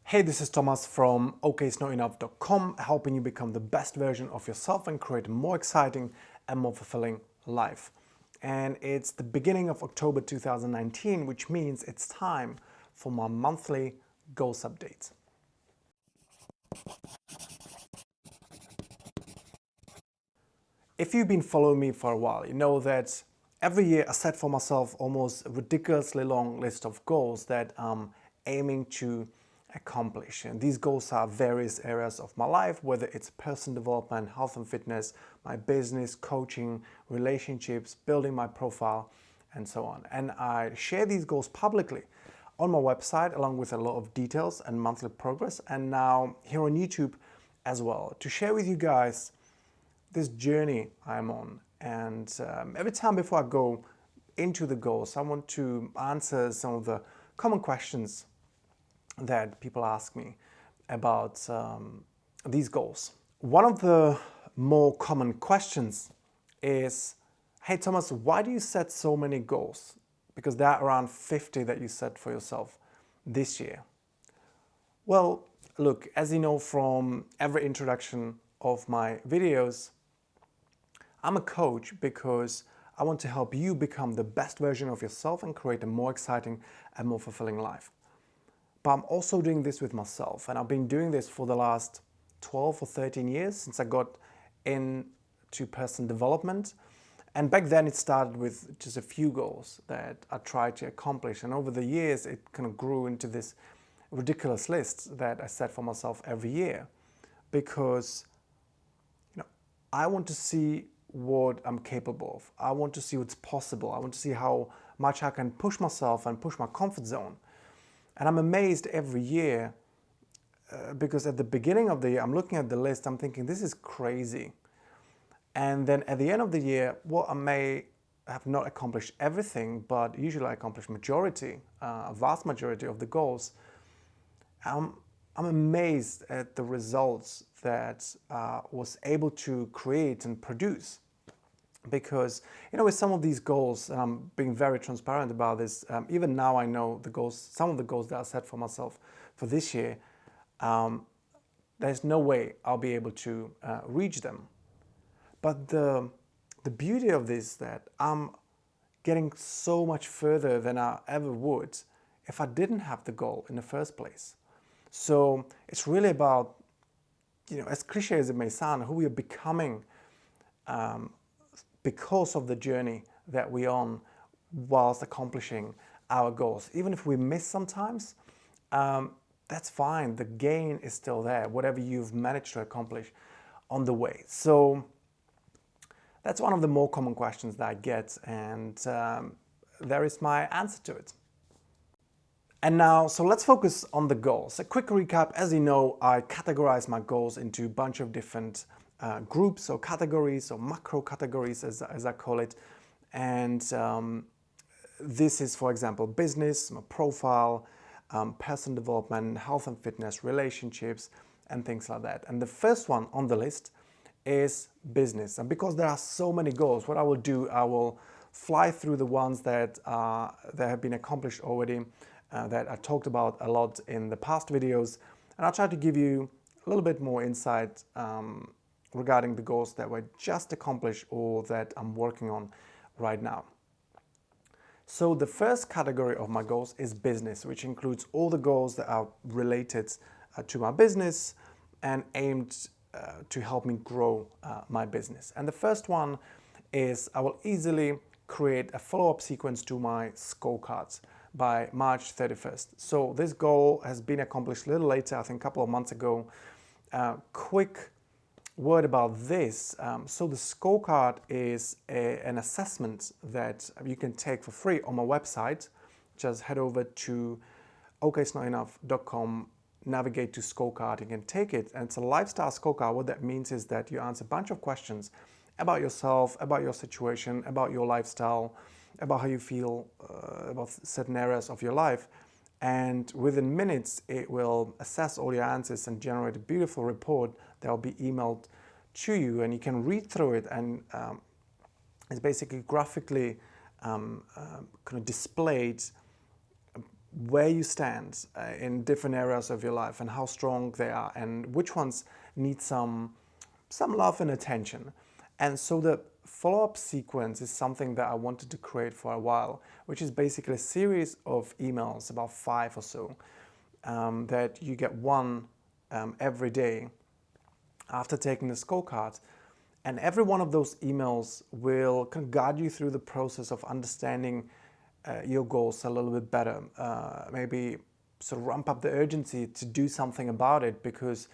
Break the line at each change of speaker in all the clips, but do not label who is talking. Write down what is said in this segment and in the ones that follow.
Hey, this is Tomas from okisnotenough.com, helping you become the best version of yourself and create a more exciting and more fulfilling life. And it's the beginning of October 2019, which means it's time for my monthly goals update. If you've been following me for a while, you know that every year I set for myself almost a ridiculously long list of goals that I'm aiming to accomplish. And these goals are various areas of my life, whether it's personal development, health and fitness, my business, coaching, relationships, building my profile, and so on. And I share these goals publicly on my website, along with a lot of details and monthly progress, and now here on YouTube as well, to share with you guys this journey I'm on. And every time before I go into the goals, I want to answer some of the common questions that people ask me about these goals. One of the more common questions is, hey Thomas, why do you set so many goals? Because there are around 50 that you set for yourself this year. Well, look, as you know from every introduction of my videos, I'm a coach because I want to help you become the best version of yourself and create a more exciting and more fulfilling life. But I'm also doing this with myself, and I've been doing this for the last 12 or 13 years since I got into personal development. And back then it started with just a few goals that I tried to accomplish, and over the years it kind of grew into this ridiculous list that I set for myself every year, because I want to see what I'm capable of. I want to see what's possible. I want to see how much I can push myself and push my comfort zone. And I'm amazed every year because at the beginning of the year, I'm looking at the list, I'm thinking, this is crazy. And then at the end of the year, well, I may have not accomplished everything, but usually I accomplish majority, a vast majority of the goals. I'm amazed at the results that I was able to create and produce. Because, with some of these goals, and I'm being very transparent about this, even now I know the goals, some of the goals that I set for myself for this year, there's no way I'll be able to reach them. But the beauty of this is that I'm getting so much further than I ever would if I didn't have the goal in the first place. So it's really about, as cliche as it may sound, who we are becoming because of the journey that we're on whilst accomplishing our goals. Even if we miss sometimes, that's fine. The gain is still there, whatever you've managed to accomplish on the way. So that's one of the more common questions that I get, and there is my answer to it. And now, so let's focus on the goals. A quick recap. As you know, I categorize my goals into a bunch of different groups or categories or macro categories, as I call it. And this is, for example, business, my profile, personal development, health and fitness, relationships, and things like that. And the first one on the list is business. And because there are so many goals, what I will do, I will fly through the ones that have been accomplished already, that I talked about a lot in the past videos, and I'll try to give you a little bit more insight regarding the goals that were just accomplished or that I'm working on right now. So the first category of my goals is business, which includes all the goals that are related to my business and aimed to help me grow my business. And the first one is I will easily create a follow-up sequence to my scorecards by March 31st. So this goal has been accomplished a little later, I think a couple of months ago. Quick word about this. So the scorecard is an assessment that you can take for free on my website. Just head over to okisnotenough.com, navigate to scorecard, you can take it. And it's a lifestyle scorecard. What that means is that you answer a bunch of questions about yourself, about your situation, about your lifestyle, about how you feel about certain areas of your life. And within minutes, it will assess all your answers and generate a beautiful report that will be emailed to you. And you can read through it, and it's basically graphically kind of displayed where you stand in different areas of your life and how strong they are and which ones need some love and attention. And so the follow-up sequence is something that I wanted to create for a while, which is basically a series of emails, about 5 or so, that you get one every day after taking the scorecard. And every one of those emails will kind of guide you through the process of understanding your goals a little bit better. Maybe sort of ramp up the urgency to do something about it, because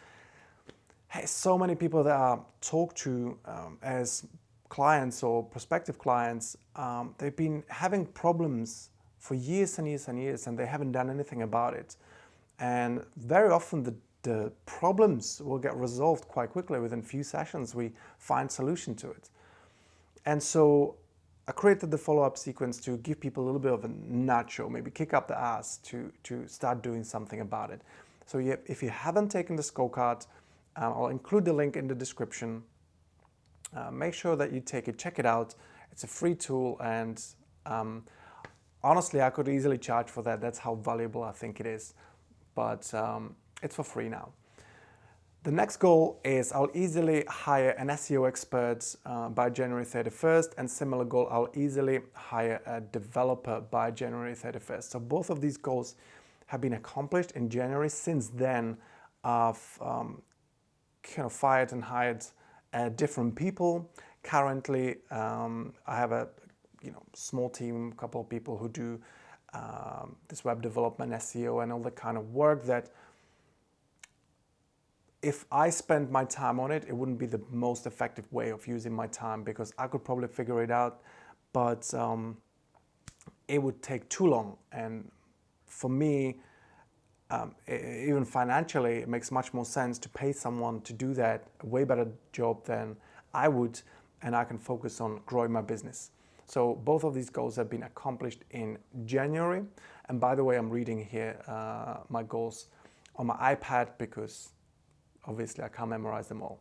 hey, so many people that I talk to as clients or prospective clients, they've been having problems for years and years and years, and they haven't done anything about it. And very often the problems will get resolved quite quickly. Within few sessions, we find solution to it. And so I created the follow-up sequence to give people a little bit of a nudge, or maybe kick up the ass to start doing something about it. So if you haven't taken the scorecard, I'll include the link in the description. Make sure that you take it, check it out. It's a free tool, and honestly, I could easily charge for that. That's how valuable I think it is. But it's for free now. The next goal is I'll easily hire an SEO expert by January 31st, and similar goal, I'll easily hire a developer by January 31st. So both of these goals have been accomplished in January. Since then, I've kind of fired and hired different people. Currently, I have a small team, a couple of people who do this web development, SEO, and all the kind of work that if I spend my time on it, it wouldn't be the most effective way of using my time, because I could probably figure it out, but it would take too long. And for me, even financially, it makes much more sense to pay someone to do that, a way better job than I would, and I can focus on growing my business. So both of these goals have been accomplished in January. And by the way, I'm reading here my goals on my iPad, because obviously I can't memorize them all.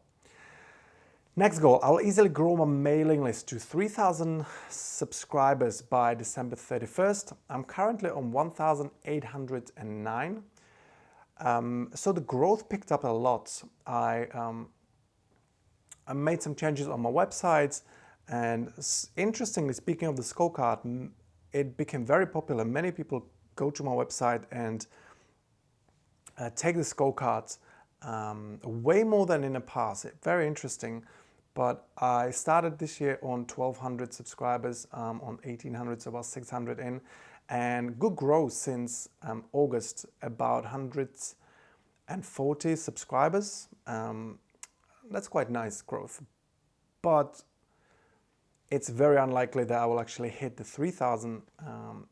Next goal, I'll easily grow my mailing list to 3,000 subscribers by December 31st. I'm currently on 1,809. So the growth picked up a lot. I made some changes on my website, and interestingly, speaking of the scorecard, it became very popular. Many people go to my website and take the scorecards way more than in the past. Very interesting. But I started this year on 1,200 subscribers, on 1,800, so about 600 in, and good growth since August, about 140 subscribers. That's quite nice growth. But it's very unlikely that I will actually hit the 3,000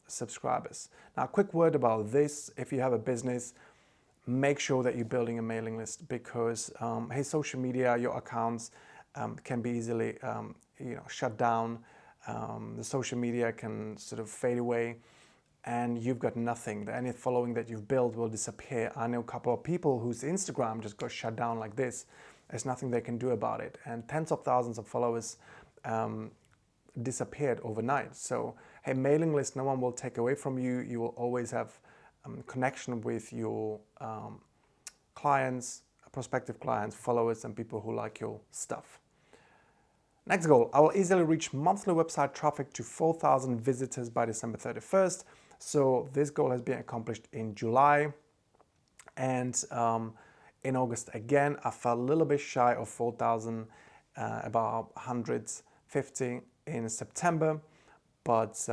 subscribers. Now, a quick word about this. If you have a business, make sure that you're building a mailing list, because hey, social media, your accounts can be easily shut down. The social media can sort of fade away, and you've got nothing. Any following that you've built will disappear. I know a couple of people whose Instagram just got shut down like this. There's nothing they can do about it, and tens of thousands of followers disappeared overnight. So hey, mailing list, no one will take away from you. You will always have connection with your clients, prospective clients, followers, and people who like your stuff. Next goal, I will easily reach monthly website traffic to 4,000 visitors by December 31st. So this goal has been accomplished in July, and in August again, I fell a little bit shy of 4,000, about 150 in September, but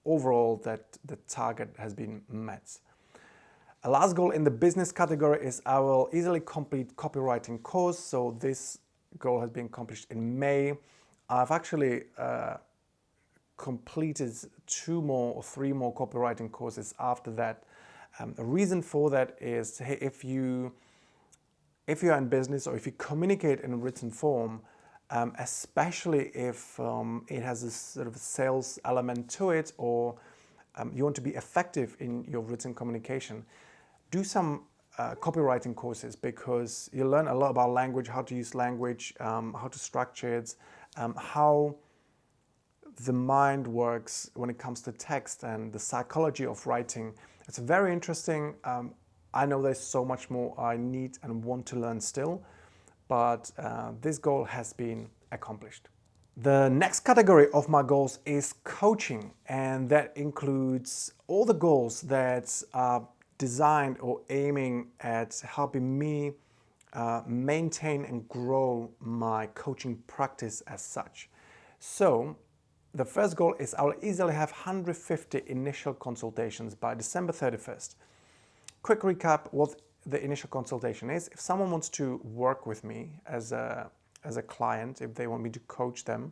overall the target has been met. A last goal in the business category is I will easily complete copywriting course. So this goal has been accomplished in May. I've actually completed 2 more or 3 more copywriting courses after that. The reason for that is, hey, if you're in business, or if you communicate in a written form, especially if it has a sort of sales element to it, or you want to be effective in your written communication, do some copywriting courses, because you learn a lot about language, how to use language, how to structure it, how the mind works when it comes to text and the psychology of writing. It's very interesting. I know there's so much more I need and want to learn still, but this goal has been accomplished. The next category of my goals is coaching, and that includes all the goals that are designed or aiming at helping me maintain and grow my coaching practice as such. So the first goal is I'll easily have 150 initial consultations by December 31st. Quick recap what the initial consultation is. If someone wants to work with me as a client, if they want me to coach them,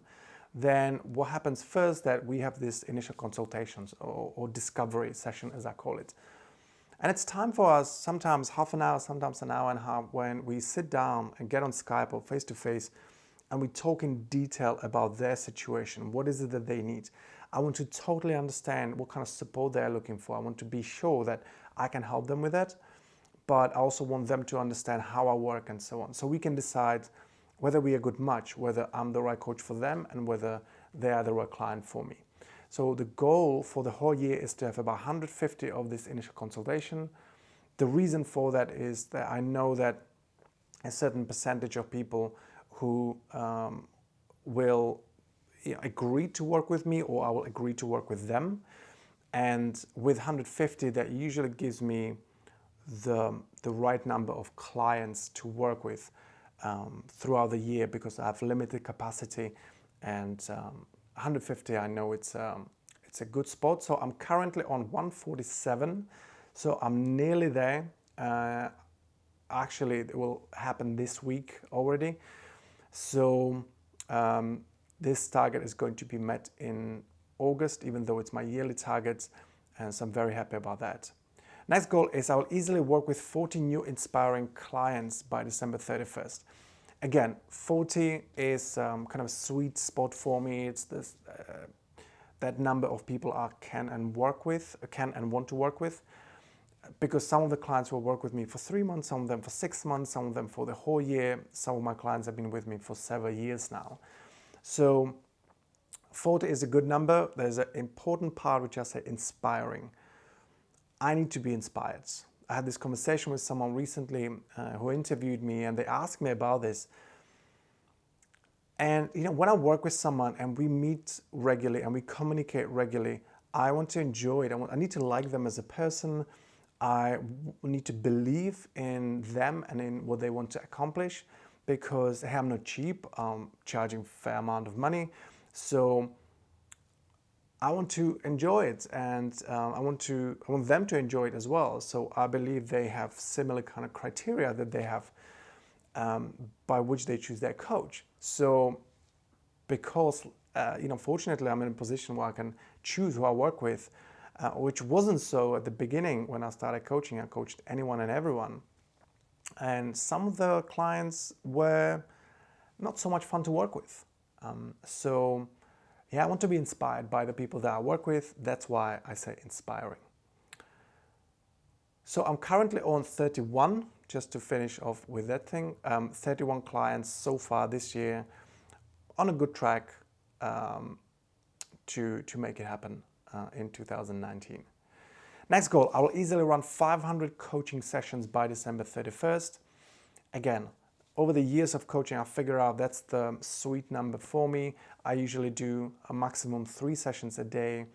then what happens first that we have this initial consultations or discovery session, as I call it. And it's time for us, sometimes half an hour, sometimes an hour and a half, when we sit down and get on Skype or face-to-face and we talk in detail about their situation. What is it that they need? I want to totally understand what kind of support they're looking for. I want to be sure that I can help them with that, but I also want them to understand how I work and so on. So we can decide whether we are a good match, whether I'm the right coach for them and whether they are the right client for me. So the goal for the whole year is to have about 150 of this initial consultation. The reason for that is that I know that a certain percentage of people who will agree to work with me, or I will agree to work with them. And with 150, that usually gives me the right number of clients to work with throughout the year, because I have limited capacity, and 150, I know it's a good spot. So I'm currently on 147, so I'm nearly there. Actually, it will happen this week already. So this target is going to be met in August, even though it's my yearly target, and so I'm very happy about that. Next goal is I will easily work with 40 new inspiring clients by December 31st. Again, 40 is kind of a sweet spot for me. It's this that number of people I can and want to work with, because some of the clients will work with me for 3 months, some of them for 6 months, some of them for the whole year. Some of my clients have been with me for several years now. So 40 is a good number. There's an important part which I say inspiring. I need to be inspired. I had this conversation with someone recently who interviewed me, and they asked me about this. And when I work with someone and we meet regularly and we communicate regularly, I want to enjoy it. I need to like them as a person. I need to believe in them and in what they want to accomplish, because hey, I'm not cheap. I'm charging a fair amount of money. So I want to enjoy it, and I want them to enjoy it as well. So I believe they have similar kind of criteria that they have by which they choose their coach. So because fortunately I'm in a position where I can choose who I work with, which wasn't so at the beginning when I started coaching. I coached anyone and everyone, and some of the clients were not so much fun to work with. I want to be inspired by the people that I work with. That's why I say inspiring. So I'm currently on 31, just to finish off with that thing. 31 clients so far this year, on a good track to make it happen in 2019. Next goal, I will easily run 500 coaching sessions by December 31st. Again, over the years of coaching, I figure out that's the sweet number for me. I usually do a maximum 3 sessions a day,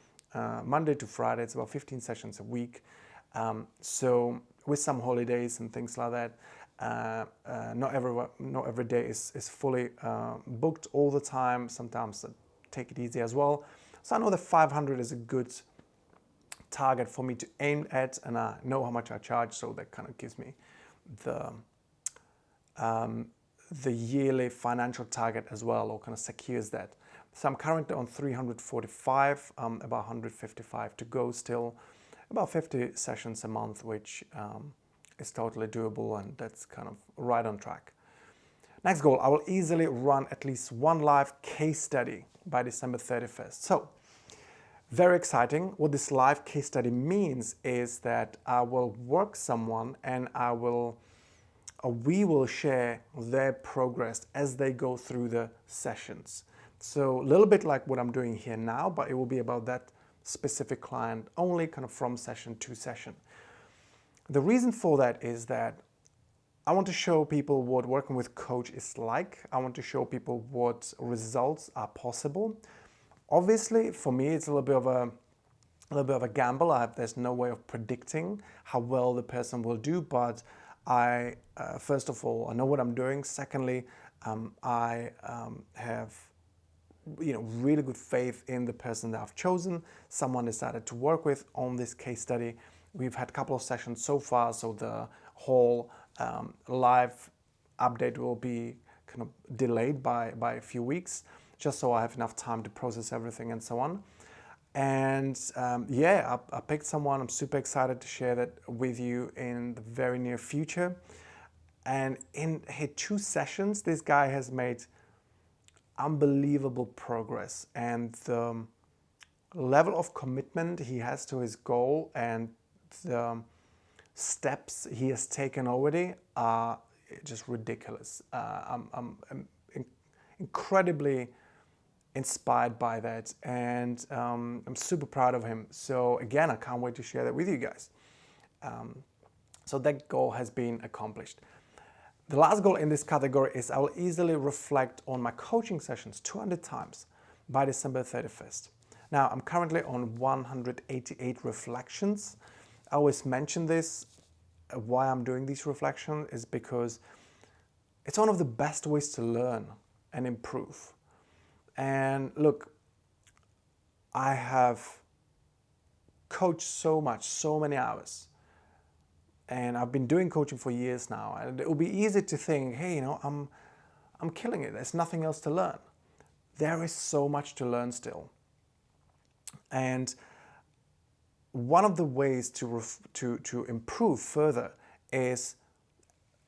Monday to Friday. It's about 15 sessions a week. So with some holidays and things like that, not every day is fully booked all the time. Sometimes I take it easy as well. So I know that 500 is a good target for me to aim at, and I know how much I charge, so that kind of gives me the yearly financial target as well, or kind of secures that. So I'm currently on 345, about 155 to go still, about 50 sessions a month, which is totally doable, and that's kind of right on track. Next goal, I will easily run at least 1 live case study by December 31st. So very exciting. What this live case study means is that I will work someone and we will share their progress as they go through the sessions. So a little bit like what I'm doing here now, but it will be about that specific client only, kind of from session to session. The reason for that is that I want to show people what working with coach is like. I want to show people what results are possible. Obviously, for me, it's a little bit of a gamble. There's no way of predicting how well the person will do, but first of all, I know what I'm doing. Secondly, I have really good faith in the person that I've chosen, someone decided to work with on this case study. We've had a couple of sessions so far, so the whole live update will be kind of delayed by a few weeks, just so I have enough time to process everything and so on. And I picked someone. I'm super excited to share that with you in the very near future. And in his 2 sessions, this guy has made unbelievable progress, and the level of commitment he has to his goal and the steps he has taken already are just ridiculous. I'm incredibly inspired by that, and I'm super proud of him. So again, I can't wait to share that with you guys. So that goal has been accomplished. The last goal in this category is I will easily reflect on my coaching sessions 200 times by December 31st. Now, I'm currently on 188 reflections. I always mention this. Why I'm doing these reflections is because it's one of the best ways to learn and improve. And look, I have coached so much, so many hours. And I've been doing coaching for years now, and it will be easy to think, hey, I'm killing it. There's nothing else to learn. There is so much to learn still. And one of the ways to improve further is,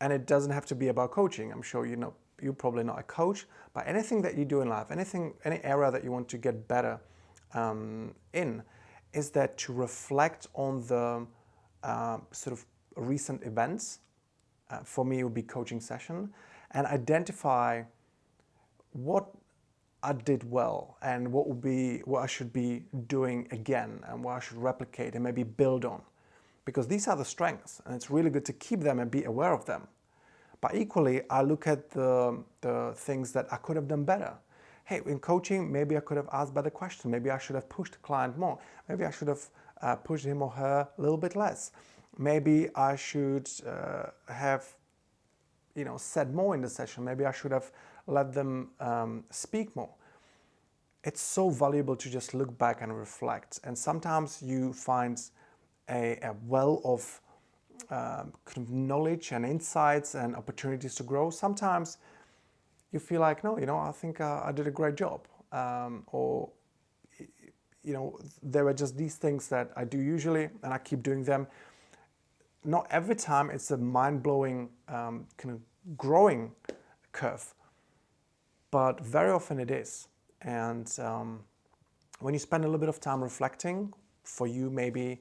and it doesn't have to be about coaching. I'm sure you're probably not a coach, but anything that you do in life, any area that you want to get better in, is that to reflect on the sort of recent events, for me it would be coaching session, and identify what I did well and what I should be doing again and what I should replicate and maybe build on, because these are the strengths and it's really good to keep them and be aware of them. But equally, I look at the things that I could have done better. Hey, in coaching, maybe I could have asked better questions. Maybe I should have pushed the client more. Maybe I should have pushed him or her a little bit less. Maybe I should have, said more in the session. Maybe I should have let them speak more. It's so valuable to just look back and reflect. And sometimes you find a well of kind of knowledge and insights and opportunities to grow. Sometimes you feel like, no, I think I did a great job. Or there are just these things that I do usually and I keep doing them. Not every time it's a mind-blowing kind of growing curve, but very often it is. And when you spend a little bit of time reflecting, for you maybe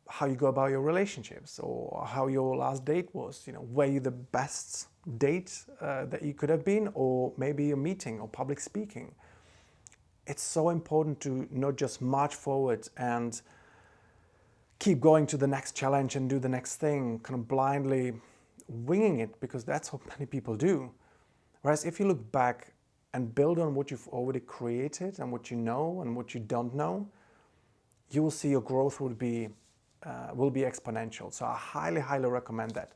how you go about your relationships or how your last date was, were you the best date that you could have been, or maybe a meeting or public speaking. It's so important to not just march forward and keep going to the next challenge and do the next thing, kind of blindly winging it, because that's what many people do. Whereas if you look back and build on what you've already created and what you know and what you don't know, you will see your growth will be exponential. So I highly, highly recommend that.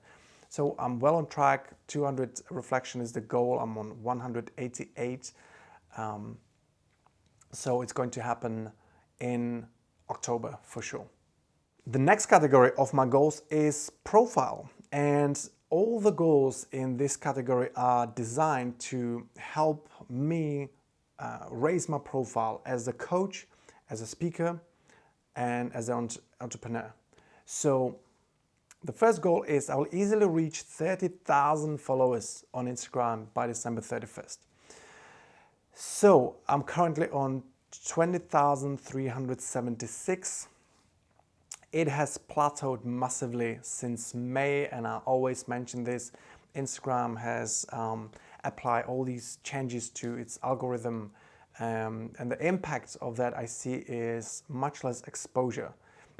So I'm well on track. 200 reflection is the goal. I'm on 188. So it's going to happen in October for sure. The next category of my goals is profile. And all the goals in this category are designed to help me raise my profile as a coach, as a speaker, and as an entrepreneur. So the first goal is I will easily reach 30,000 followers on Instagram by December 31st. So I'm currently on 20,376. It has plateaued massively since May, and I always mention this. Instagram has apply all these changes to its algorithm. And the impact of that I see is much less exposure.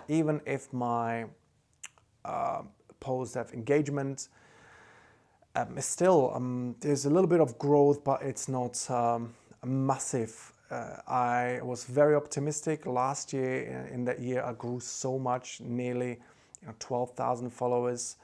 Even if my posts have engagement, still there's a little bit of growth, but it's not massive. I was very optimistic last year. In that year I grew so much, nearly 12,000 followers.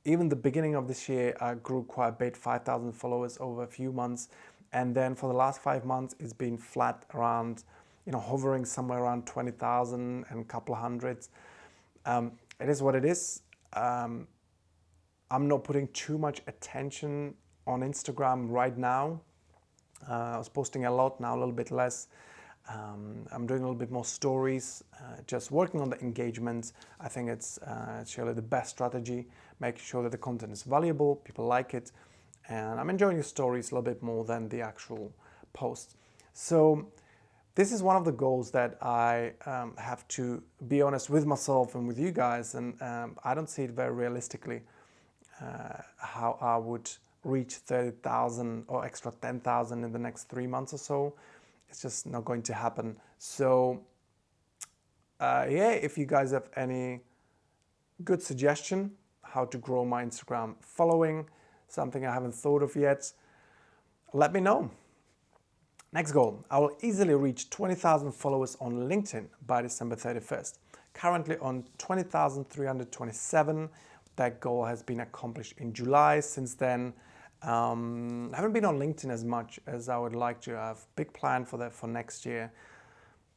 Even the beginning of this year I grew quite a bit, 5,000 followers over a few months, and then for the last 5 months it's been flat around, hovering somewhere around 20,000 and a couple of hundreds. It is what it is. I'm not putting too much attention on Instagram right now. I was posting a lot, now a little bit less. I'm doing a little bit more stories, just working on the engagement. I think it's surely the best strategy, making sure that the content is valuable, people like it, and I'm enjoying the stories a little bit more than the actual post. So this is one of the goals that I have to be honest with myself and with you guys, and I don't see it very realistically how I would reach 30,000 or extra 10,000 in the next 3 months or so. It's just not going to happen. So if you guys have any good suggestion how to grow my Instagram following, something I haven't thought of yet, let me know. Next goal, I will easily reach 20,000 followers on LinkedIn by December 31st. Currently on 20,327. That goal has been accomplished in July. Since then, I haven't been on LinkedIn as much as I would like to. I have a big plan for that for next year.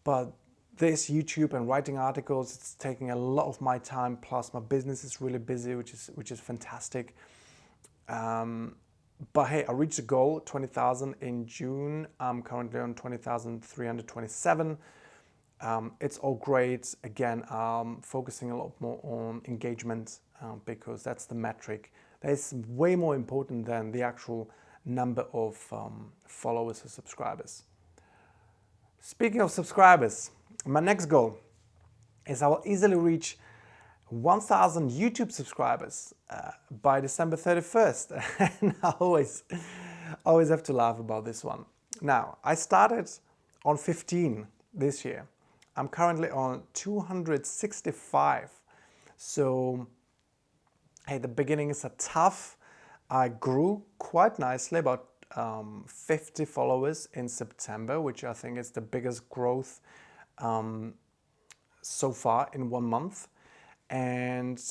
But this YouTube and writing articles, it's taking a lot of my time. Plus my business is really busy, which is fantastic. But hey, I reached the goal, 20,000 in June. I'm currently on 20,327. It's all great. Again, I'm focusing a lot more on engagement because that's the metric that is way more important than the actual number of followers or subscribers. Speaking of subscribers, my next goal is I will easily reach 1,000 YouTube subscribers by December 31st. And I always have to laugh about this one. Now, I started on 15 this year. I'm currently on 265. So, hey, the beginnings are tough. I grew quite nicely, about 50 followers in September, which I think is the biggest growth so far in 1 month. And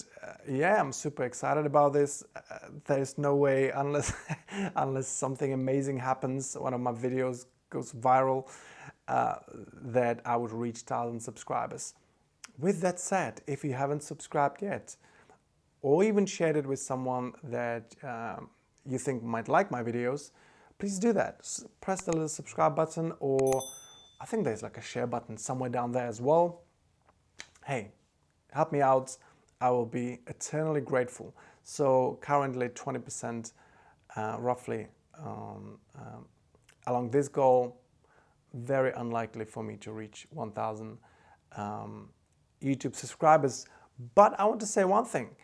I'm super excited about this. There's no way, unless something amazing happens, one of my videos goes viral, that I would reach 1,000 subscribers. With that said, if you haven't subscribed yet, or even shared it with someone that you think might like my videos, please do that. Press the little subscribe button, or I think there's like a share button somewhere down there as well. Hey, help me out. I will be eternally grateful. So currently 20% roughly along this goal. Very unlikely for me to reach 1,000 YouTube subscribers. But I want to say one thing.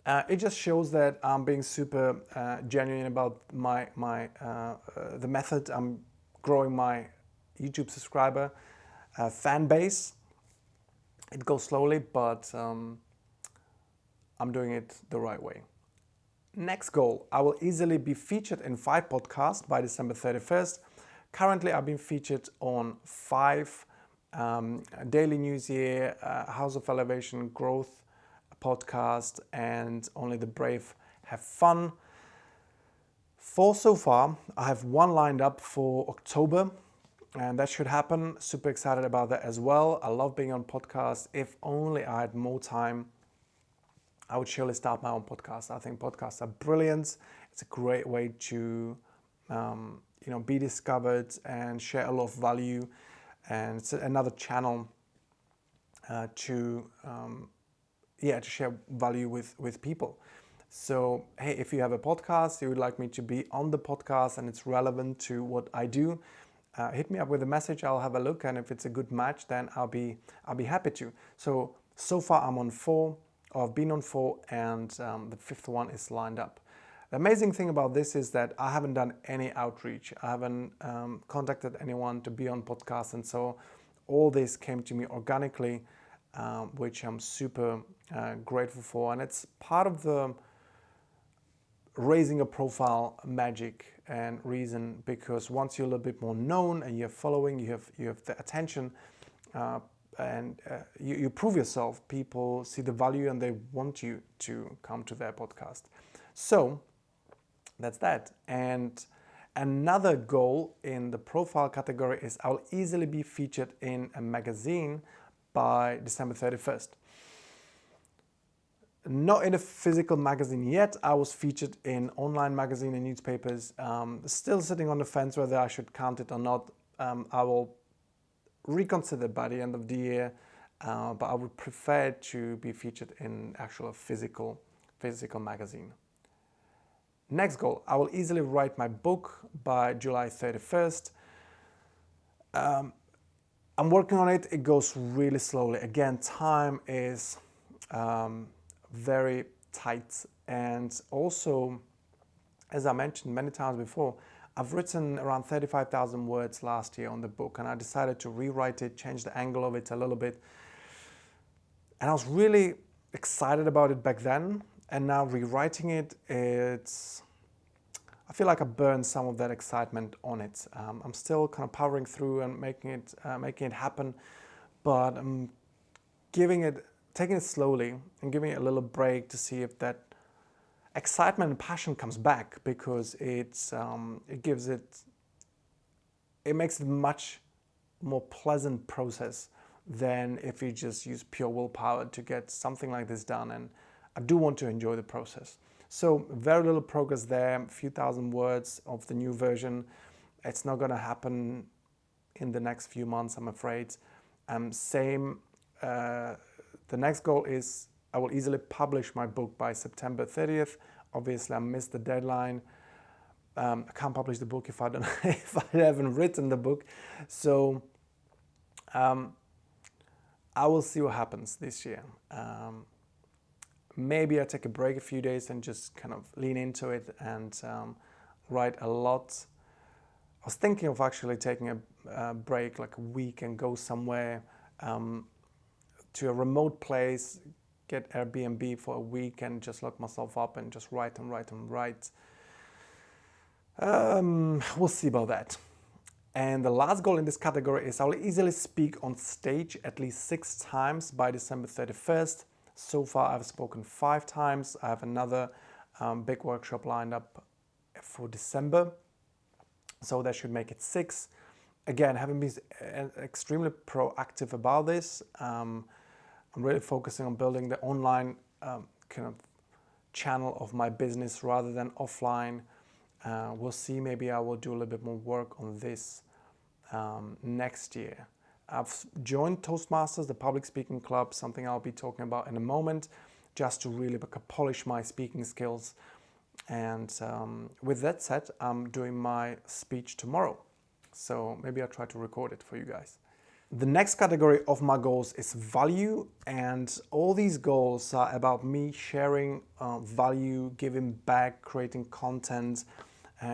It just shows that I'm being super genuine about the method. I'm growing my YouTube subscriber fan base. It goes slowly, but I'm doing it the right way. Next goal, I will easily be featured in 5 podcasts by December 31st. Currently, I've been featured on 5 Daily News Year, House of Elevation Growth podcast, and Only the Brave Have Fun. 4 so far. I have 1 lined up for October, and that should happen. Super excited about that as well. I love being on podcasts. If only I had more time, I would surely start my own podcast. I think podcasts are brilliant. It's a great way to be discovered and share a lot of value, and it's another channel to share value with people. So hey, if you have a podcast, you would like me to be on the podcast and it's relevant to what I do, hit me up with a message. I'll have a look, and if it's a good match, then I'll be happy to. So far I'm on 4, or I've been on 4, and the 5th one is lined up. The amazing thing about this is that I haven't done any outreach. I haven't contacted anyone to be on podcasts, and so all this came to me organically, which I'm super grateful for. And it's part of the raising a profile magic and reason, because once you're a little bit more known and you're following, you have the attention, and you prove yourself, people see the value and they want you to come to their podcast. So that's that. And another goal in the profile category is I'll easily be featured in a magazine by December 31st. Not in a physical magazine yet. I was featured in online magazine and newspapers. Still sitting on the fence whether I should count it or not. I will reconsider by the end of the year, but I would prefer to be featured in actual physical magazine. Next goal, I will easily write my book by July 31st. I'm working on it. It goes really slowly. Again, time is very tight. And also, as I mentioned many times before, I've written around 35,000 words last year on the book, and I decided to rewrite it, change the angle of it a little bit. And I was really excited about it back then. And now rewriting it, I feel like I burned some of that excitement on it. I'm still kind of powering through and making it happen, but I'm taking it slowly and giving it a little break to see if that excitement and passion comes back, because it makes it a much more pleasant process than if you just use pure willpower to get something like this done. And I do want to enjoy the process. So very little progress there, a few thousand words of the new version. It's not going to happen in the next few months, I'm afraid. The next goal is I will easily publish my book by September 30th. Obviously, I missed the deadline. I can't publish the book if I haven't written the book. So I will see what happens this year. Maybe I take a break a few days and just kind of lean into it and write a lot. I was thinking of actually taking a break, like a week, and go somewhere to a remote place, get Airbnb for a week and just lock myself up and just write and write and write. We'll see about that. And the last goal in this category is I'll easily speak on stage at least 6 times by December 31st. So far I've spoken 5 times. I have another big workshop lined up for December, so that should make it 6. Again, haven't been extremely proactive about this. I'm really focusing on building the online kind of channel of my business rather than offline. We'll see, maybe I will do a little bit more work on this next year. I've joined Toastmasters, the public speaking club, something I'll be talking about in a moment, just to really polish my speaking skills. And with that said, I'm doing my speech tomorrow. So maybe I'll try to record it for you guys. The next category of my goals is value, and all these goals are about me sharing value, giving back, creating content,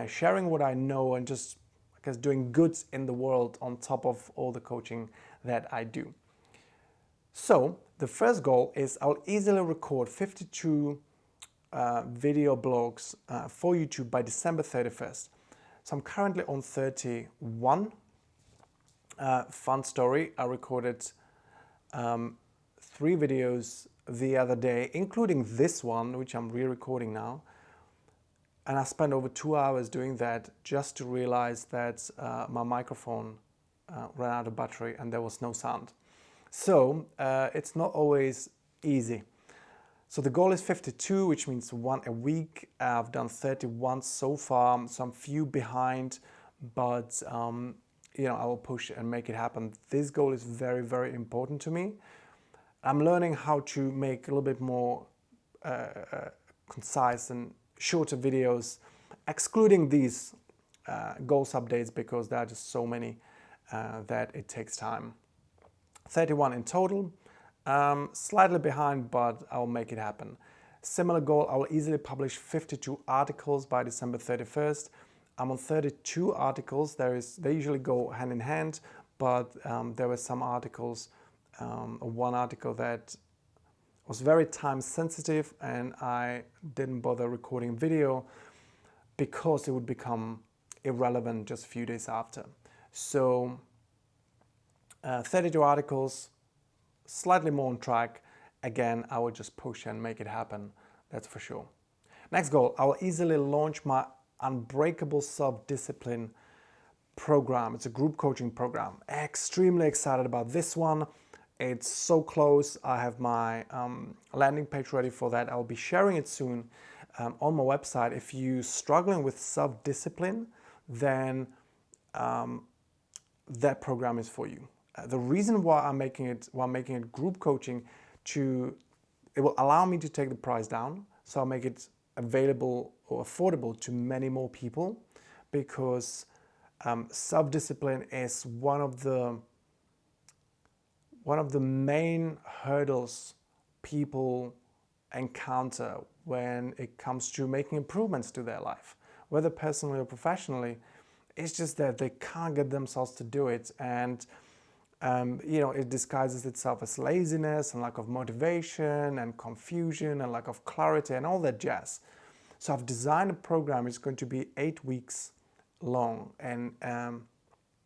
sharing what I know, and just, I guess, doing good in the world on top of all the coaching that I do. So the first goal is I'll easily record 52 video blogs for YouTube by December 31st. So I'm currently on 31. Fun story, I recorded 3 videos the other day, including this one, which I'm re-recording now. And I spent over 2 hours doing that just to realize that my microphone ran out of battery and there was no sound. So it's not always easy. So the goal is 52, which means 1 a week. I've done 31 so far, so I'm few behind, but I will push and make it happen. This goal is very, very important to me. I'm learning how to make a little bit more concise and shorter videos, excluding these goals updates, because there are just so many that it takes time. 31 in total, slightly behind, but I'll make it happen. Similar goal, I will easily publish 52 articles by December 31st. I'm on 32 articles. They usually go hand in hand, but there were some articles, one article that was very time sensitive, and I didn't bother recording video because it would become irrelevant just a few days after. So 32 articles, slightly more on track. Again, I will just push and make it happen, that's for sure. Next goal, I will easily launch my Unbreakable Self-Discipline program. It's a group coaching program. Extremely excited about this one. It's so close. I have my landing page ready for that. I'll be sharing it soon on my website. If you're struggling with self-discipline, then that program is for you. The reason why I'm making it group coaching, it will allow me to take the price down, so I'll make it available or affordable to many more people, because self-discipline is one of the main hurdles people encounter when it comes to making improvements to their life, whether personally or professionally. It's just that they can't get themselves to do it, and it disguises itself as laziness and lack of motivation and confusion and lack of clarity and all that jazz. So I've designed a program. It's going to be 8 weeks long, and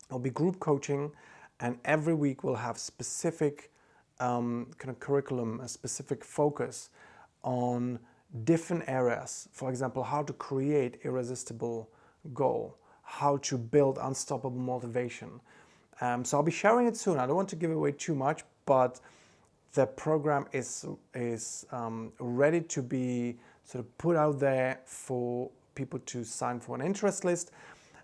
it'll be group coaching, and every week we'll have specific kind of curriculum, a specific focus on different areas. For example, how to create irresistible goal, how to build unstoppable motivation. So I'll be sharing it soon. I don't want to give away too much, but the program is ready to be sort of put out there for people to sign for an interest list.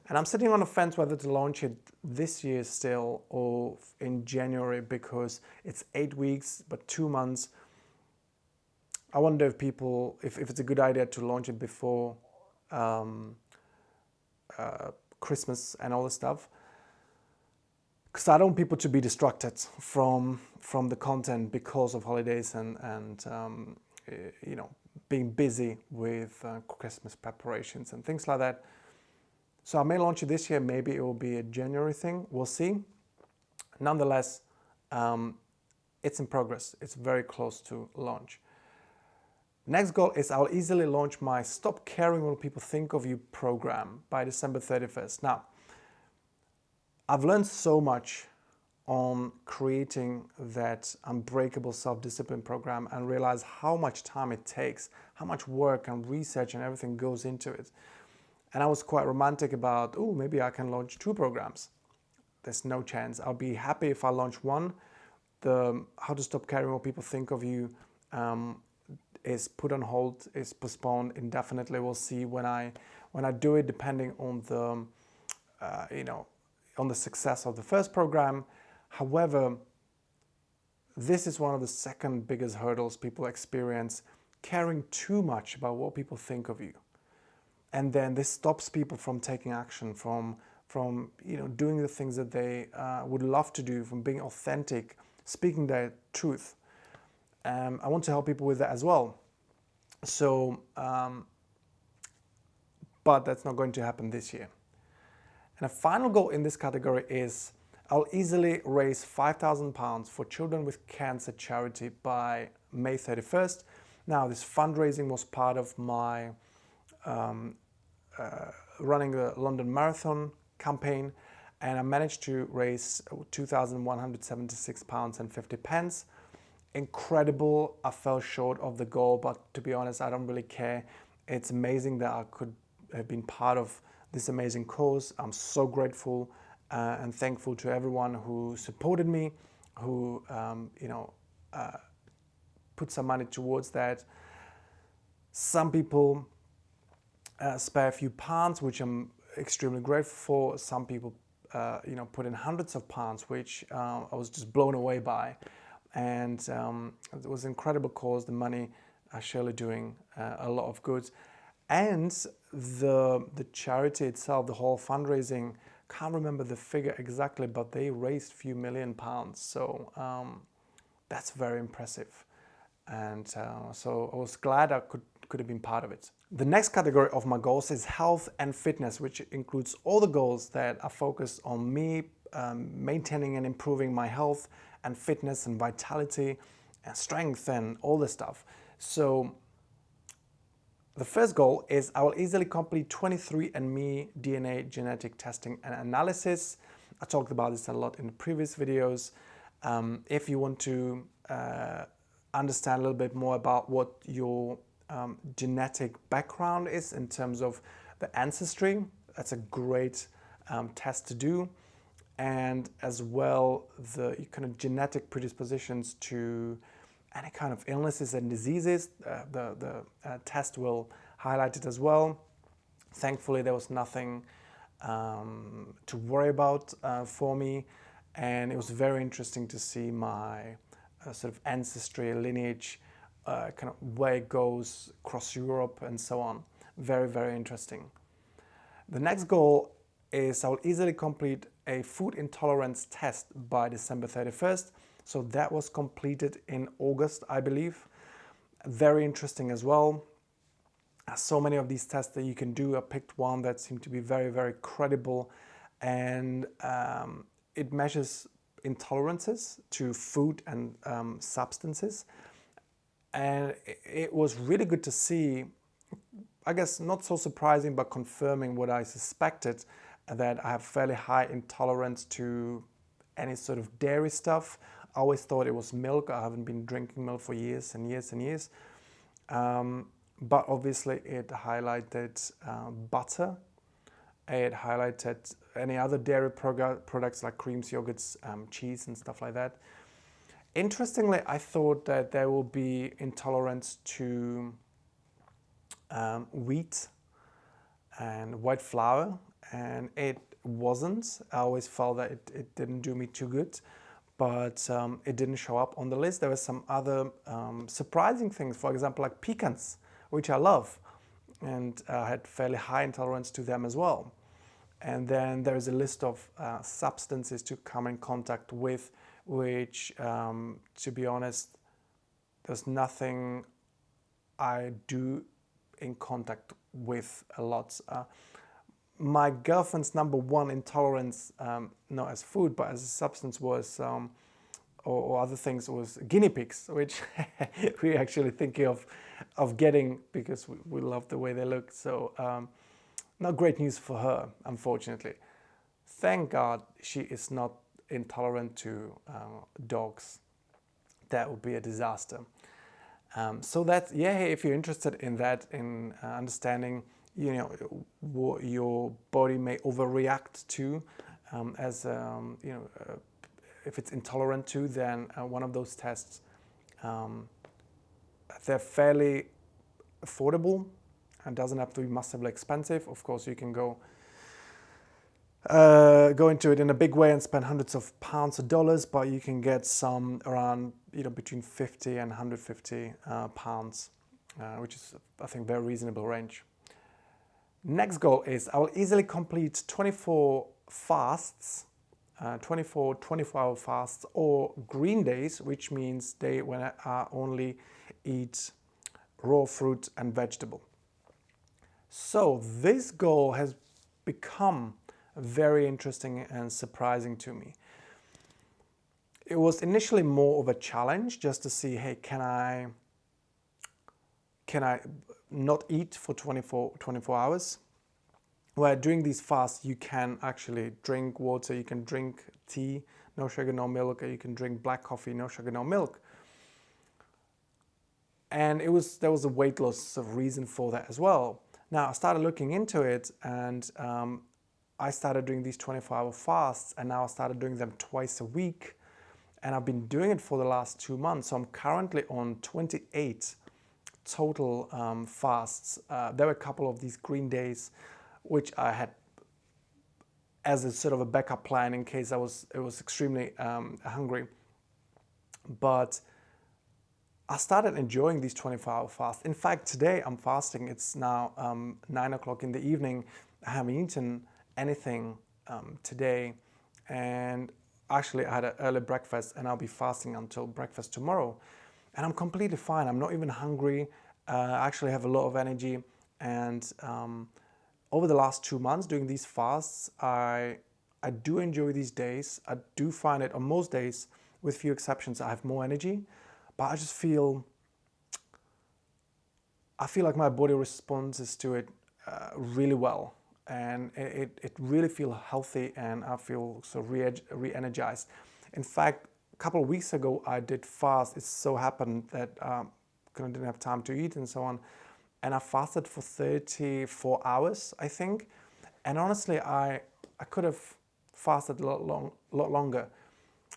And I'm sitting on the fence whether to launch it this year still or in January, because it's 8 weeks, but 2 months. I wonder if it's a good idea to launch it before Christmas and all this stuff, because I don't want people to be distracted from the content because of holidays and being busy with Christmas preparations and things like that. So I may launch it this year. Maybe it will be a January thing. We'll see. Nonetheless, it's in progress. It's very close to launch. Next goal is I'll easily launch my Stop Caring What People Think of You program by December 31st. Now, I've learned so much on creating that Unbreakable Self-Discipline program and realized how much time it takes, how much work and research and everything goes into it. And I was quite romantic about, maybe I can launch 2 programs. There's no chance. I'll be happy if I launch one. The How to Stop Caring What People Think of You is put on hold, is postponed indefinitely. We'll see when I do it, depending on the on the success of the first program. However, this is one of the second biggest hurdles people experience, caring too much about what people think of you. And then this stops people from taking action, from doing the things that they would love to do, from being authentic, speaking their truth. I want to help people with that as well. So, but that's not going to happen this year. And a final goal in this category is I'll easily raise £5,000 for Children with Cancer charity by May 31st. Now, this fundraising was part of my running the London Marathon campaign, and I managed to raise £2,176 and 50 pence. Incredible. I fell short of the goal, but to be honest, I don't really care. It's amazing that I could have been part of this amazing cause. I'm so grateful and thankful to everyone who supported me, who put some money towards that. Some people spare a few pounds, which I'm extremely grateful for. Some people put in hundreds of pounds, which I was just blown away by. And it was an incredible cause. The money are surely doing a lot of good. And the charity itself, the whole fundraising, can't remember the figure exactly, but they raised a few £1 million. So that's very impressive. And so I was glad I could have been part of it. The next category of my goals is health and fitness, which includes all the goals that are focused on me maintaining and improving my health and fitness and vitality and strength and all this stuff. So the first goal is I will easily complete 23andMe DNA genetic testing and analysis. I talked about this a lot in the previous videos. If you want to understand a little bit more about what your genetic background is in terms of the ancestry, that's a great test to do. And as well, the kind of genetic predispositions to any kind of illnesses and diseases, the test will highlight it as well. Thankfully, there was nothing to worry about for me, and it was very interesting to see my sort of ancestry, lineage, kind of where it goes across Europe and so on. Very, very interesting. The next goal is I will easily complete a food intolerance test by December 31st. So that was completed in August, I believe. Very interesting as well. So many of these tests that you can do. I picked one that seemed to be very, very credible, and it measures intolerances to food and substances. And it was really good to see, I guess not so surprising, but confirming what I suspected, that I have fairly high intolerance to any sort of dairy stuff. I always thought it was milk. I haven't been drinking milk for years and years and years. But obviously it highlighted butter. It highlighted any other dairy products like creams, yogurts, cheese and stuff like that. Interestingly, I thought that there will be intolerance to wheat and white flour, and it wasn't. I always felt that it didn't do me too good, but it didn't show up on the list. There were some other surprising things, for example, like pecans, which I love, and I had fairly high intolerance to them as well. And then there is a list of substances to come in contact with, which, to be honest, there's nothing I do in contact with a lot. My girlfriend's number one intolerance, not as food, but as a substance, was, or other things, was guinea pigs, which we're actually thinking of getting because we love the way they look. So not great news for her, unfortunately. Thank God she is not intolerant to dogs. That would be a disaster. So that, yeah, if you're interested in that, in understanding, you know, what your body may overreact to, if it's intolerant to, then one of those tests, they're fairly affordable and doesn't have to be massively expensive. Of course, you can go into it in a big way and spend hundreds of pounds or dollars, but you can get some around, between 50 and 150 pounds, which is, I think, very reasonable range. Next goal is I will easily complete 24 fasts, 24-hour fasts, or green days, which means day when I only eat raw fruit and vegetable. So this goal has become very interesting and surprising to me. It was initially more of a challenge just to see, hey, can I not eat for 24 hours? Where during these fasts you can actually drink water, you can drink tea, no sugar, no milk, or you can drink black coffee, no sugar, no milk. And there was a weight loss reason for that as well. Now I started looking into it, and I started doing these 24-hour fasts, and now I started doing them twice a week. And I've been doing it for the last 2 months. So I'm currently on 28 total fasts. There were a couple of these green days, which I had as a sort of a backup plan in case I was extremely hungry. But I started enjoying these 24-hour fasts. In fact, today I'm fasting. It's now 9 o'clock in the evening. I haven't eaten anything today, and actually I had an early breakfast, and I'll be fasting until breakfast tomorrow. and I'm completely fine. I'm not even hungry. I actually have a lot of energy, and over the last 2 months doing these fasts, I do enjoy these days. I do find it on most days, with few exceptions, I have more energy, but I just feel like my body responds to it really well, and it really feels healthy, and I feel so re-energized. In fact, a couple of weeks ago I did fast. It so happened that I didn't have time to eat and so on, and I fasted for 34 hours, I think. And honestly, I could have fasted a lot longer.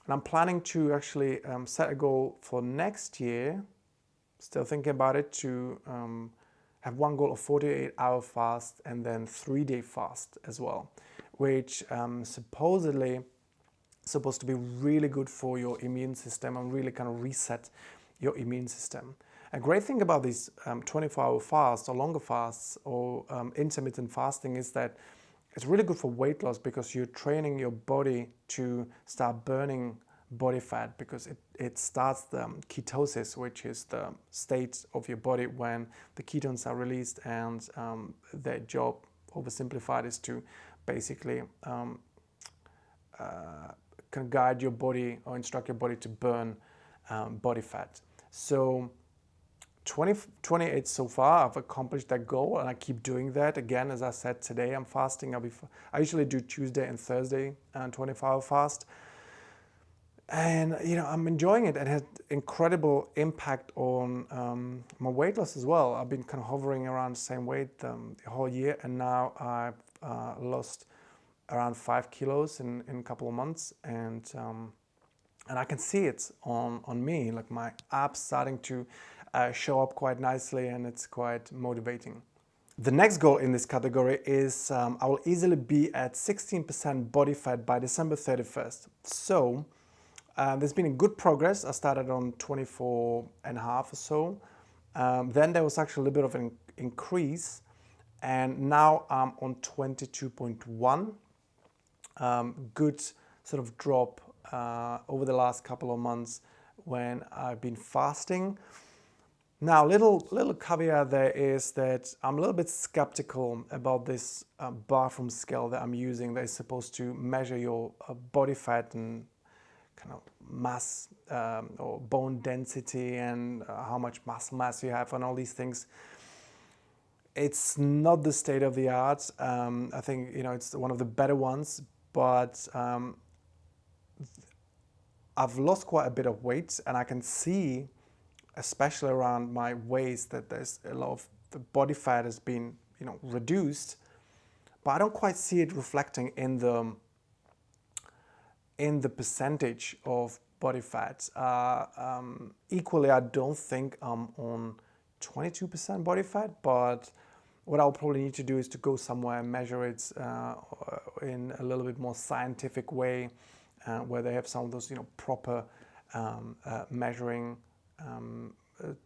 And I'm planning to actually set a goal for next year. Still thinking about it, to have one goal of 48-hour fast and then 3-day fast as well, which supposedly supposed to be really good for your immune system and really kind of reset your immune system. A great thing about these 24-hour fasts or longer fasts or intermittent fasting is that it's really good for weight loss, because you're training your body to start burning body fat, because it starts the ketosis, which is the state of your body when the ketones are released, and their job, oversimplified, is to basically can guide your body or instruct your body to burn body fat. So 28 so far, I've accomplished that goal, and I keep doing that. Again, as I said, today I'm fasting. I usually do Tuesday and Thursday 24-hour fast, and I'm enjoying it, and it has incredible impact on my weight loss as well. I've been kind of hovering around the same weight the whole year, and now I've lost around 5 kilos in a couple of months, and I can see it on me, like my abs starting to show up quite nicely, and it's quite motivating. The next goal in this category is I will easily be at 16% body fat by December 31st. So there's been a good progress. I started on 24 and a half or so. Then there was actually a little bit of an increase, and now I'm on 22.1. Good sort of drop over the last couple of months when I've been fasting. Now, little caveat there is that I'm a little bit skeptical about this bathroom scale that I'm using, that is supposed to measure your body fat and kind of mass or bone density, and how much muscle mass you have, and all these things. It's not the state of the art. I think it's one of the better ones, but I've lost quite a bit of weight, and I can see, especially around my waist, that there's a lot of the body fat has been reduced, but I don't quite see it reflecting in the percentage of body fat. Equally, I don't think I'm on 22% body fat, but what I'll probably need to do is to go somewhere and measure it in a little bit more scientific way, where they have some of those proper measuring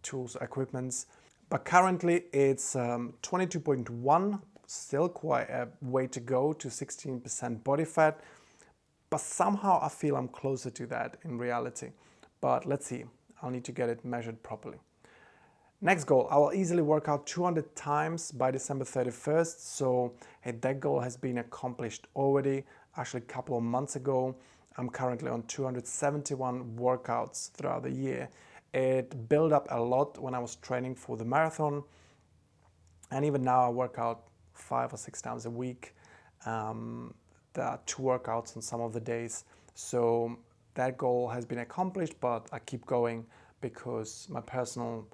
tools, equipments. But currently it's 22.1, still quite a way to go to 16% body fat, but somehow I feel I'm closer to that in reality. But let's see, I'll need to get it measured properly. Next goal, I will easily work out 200 times by December 31st. So that goal has been accomplished already, actually a couple of months ago. I'm currently on 271 workouts throughout the year. It built up a lot when I was training for the marathon, and even now I work out 5 or 6 times a week. There are 2 workouts on some of the days, so that goal has been accomplished, but I keep going because my personal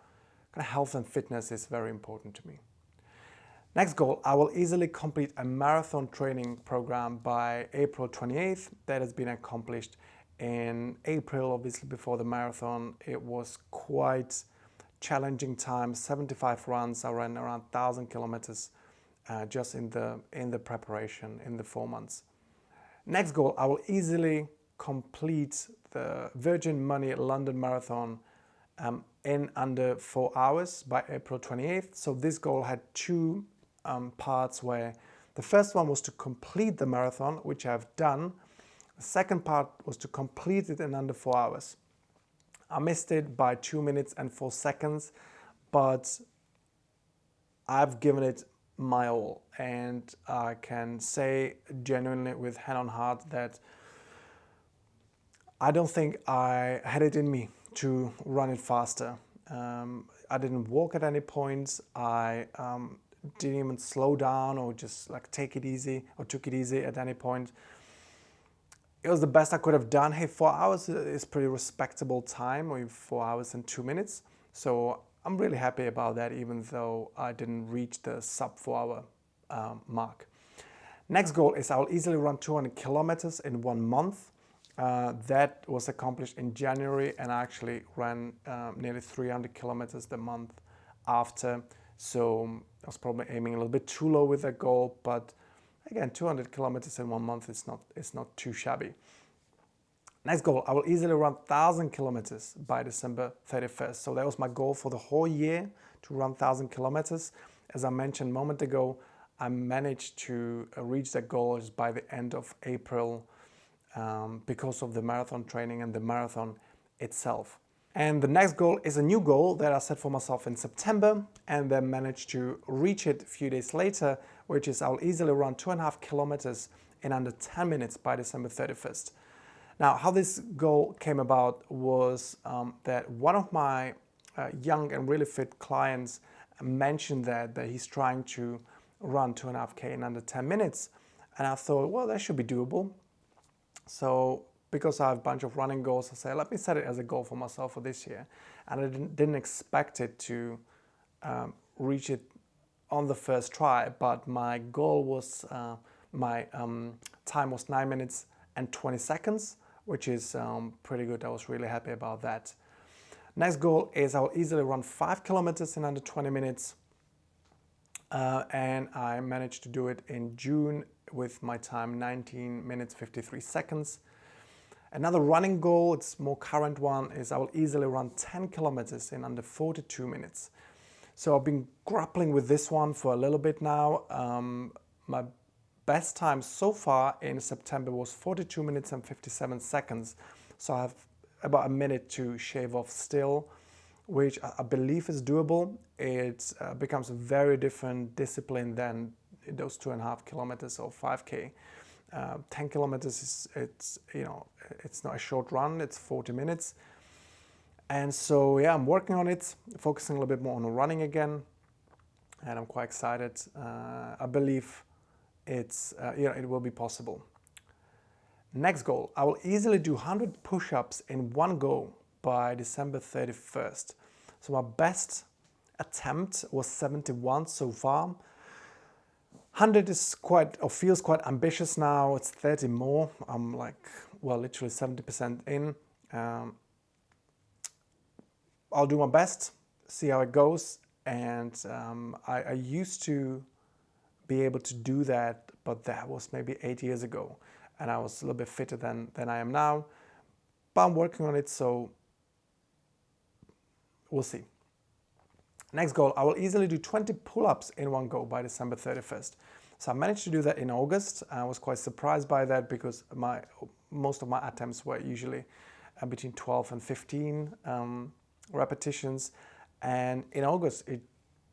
kind of health and fitness is very important to me. Next goal, I will easily complete a marathon training program by April 28th. That has been accomplished in April, obviously before the marathon. It was quite challenging time, 75 runs. I ran around 1,000 kilometers just in the preparation in the 4 months. Next goal, I will easily complete the Virgin Money London Marathon in under 4 hours by April 28th. So this goal had 2 parts, where the first one was to complete the marathon, which I've done. The second part was to complete it in under 4 hours. I missed it by 2 minutes and 4 seconds, but I've given it my all, and I can say genuinely with hand on heart that I don't think I had it in me to run it faster. I didn't walk at any point. I didn't even slow down or just like take it easy or took it easy at any point. It was the best I could have done. Hey, 4 hours is pretty respectable time, or 4 hours and 2 minutes. So I'm really happy about that, even though I didn't reach the sub 4 hour mark. Next goal is I'll easily run 200 kilometers in 1 month. That was accomplished in January, and I actually ran nearly 300 kilometers the month after. So I was probably aiming a little bit too low with that goal, but again, 200 kilometers in 1 month is not too shabby. Next goal, I will easily run 1,000 kilometers by December 31st. So that was my goal for the whole year, to run 1,000 kilometers. As I mentioned a moment ago, I managed to reach that goal just by the end of April because of the marathon training and the marathon itself. And the next goal is a new goal that I set for myself in September, and then managed to reach it a few days later, which is I'll easily run 2.5 kilometers in under 10 minutes by December 31st. Now, how this goal came about was that one of my young and really fit clients mentioned that he's trying to run 2.5K in under 10 minutes. And I thought, well, that should be doable. So because I have a bunch of running goals, I said, let me set it as a goal for myself for this year. And I didn't expect it to reach it on the first try, but my goal was, my time was 9 minutes and 20 seconds, which is pretty good. I was really happy about that. Next goal is I'll easily run 5 kilometers in under 20 minutes. And I managed to do it in June with my time 19 minutes 53 seconds. Another running goal, it's a more current one, is I will easily run 10 kilometers in under 42 minutes. So I've been grappling with this one for a little bit now. My best time so far in September was 42 minutes and 57 seconds. So I have about a minute to shave off still, which I believe is doable. It becomes a very different discipline than those 2.5 kilometers or 5K. 10 kilometers it's not a short run, it's 40 minutes. And so yeah, I'm working on it, focusing a little bit more on running again, and I'm quite excited. I believe it will be possible. Next goal, I will easily do 100 push-ups in one go by December 31st. So my best attempt was 71 so far. 100 is feels quite ambitious now. It's 30 more. I'm literally 70% in. I'll do my best, see how it goes. And I used to be able to do that, but that was maybe 8 years ago. And I was a little bit fitter than I am now. But I'm working on it, so we'll see. Next goal, I will easily do 20 pull-ups in one go by December 31st. So I managed to do that in August. I was quite surprised by that because most of my attempts were usually between 12 and 15 repetitions. And in August,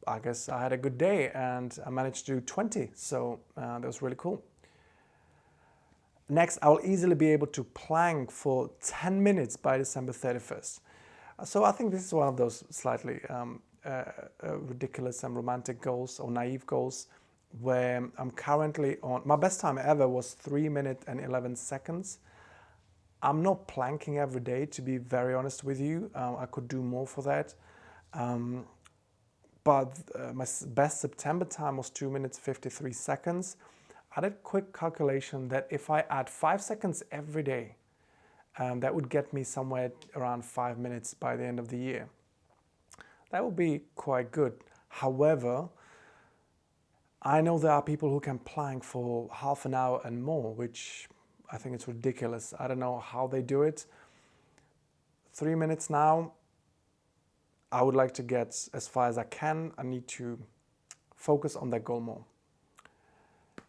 I guess I had a good day and I managed to do 20. So that was really cool. Next, I will easily be able to plank for 10 minutes by December 31st. So I think this is one of those slightly ridiculous and romantic goals or naive goals where I'm currently on. My best time ever was 3 minutes and 11 seconds. I'm not planking every day, to be very honest with you. I could do more for that. But my best September time was 2 minutes 53 seconds. I did a quick calculation that if I add 5 seconds every day, that would get me somewhere around 5 minutes by the end of the year. That would be quite good. However, I know there are people who can plank for half an hour and more, which I think it's ridiculous. I don't know how they do it. 3 minutes now. I would like to get as far as I can. I need to focus on that goal more.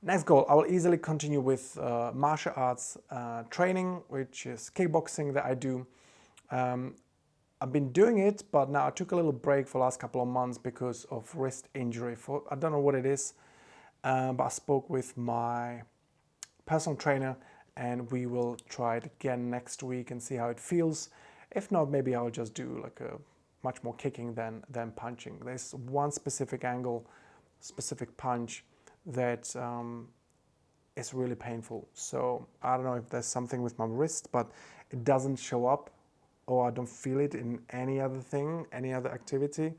Next goal, I will easily continue with martial arts training, which is kickboxing that I do. I've been doing it, but now I took a little break for the last couple of months because of wrist injury. I don't know what it is, but I spoke with my personal trainer and we will try it again next week and see how it feels. If not, maybe I'll just do like a much more kicking than punching. There's one specific angle, specific punch that is really painful. So I don't know if there's something with my wrist, but it doesn't show up or I don't feel it in any other thing, any other activity.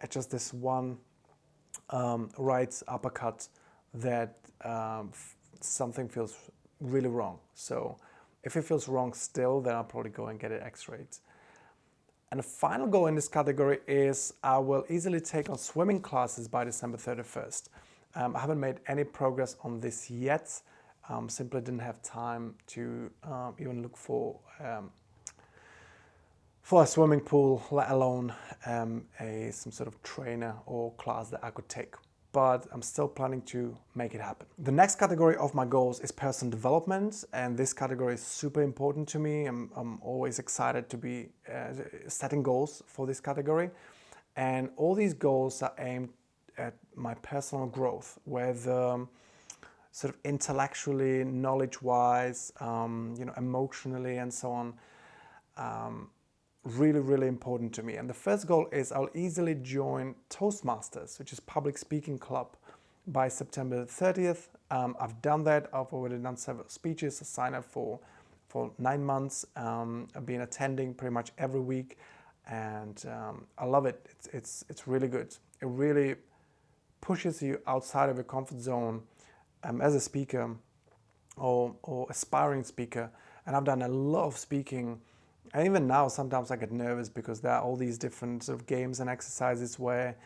It's just this one right uppercut that something feels really wrong. So if it feels wrong still, then I'll probably go and get it x-rayed. And the final goal in this category is I will easily take on swimming classes by December 31st. I haven't made any progress on this yet. Simply didn't have time to even look for a swimming pool, let alone some sort of trainer or class that I could take. But I'm still planning to make it happen. The next category of my goals is personal development, and this category is super important to me. I'm always excited to be setting goals for this category, and all these goals are aimed at my personal growth, whether sort of intellectually, knowledge-wise, emotionally, and so on. Really, really important to me. And the first goal is I'll easily join Toastmasters, which is public speaking club, by September 30th. I've done that. I've already done several speeches. I signed up for 9 months. I've been attending pretty much every week, and I love it. It's really good. It really pushes you outside of your comfort zone as a speaker or aspiring speaker. And I've done a lot of speaking. And even now, sometimes I get nervous because there are all these different sort of games and exercises where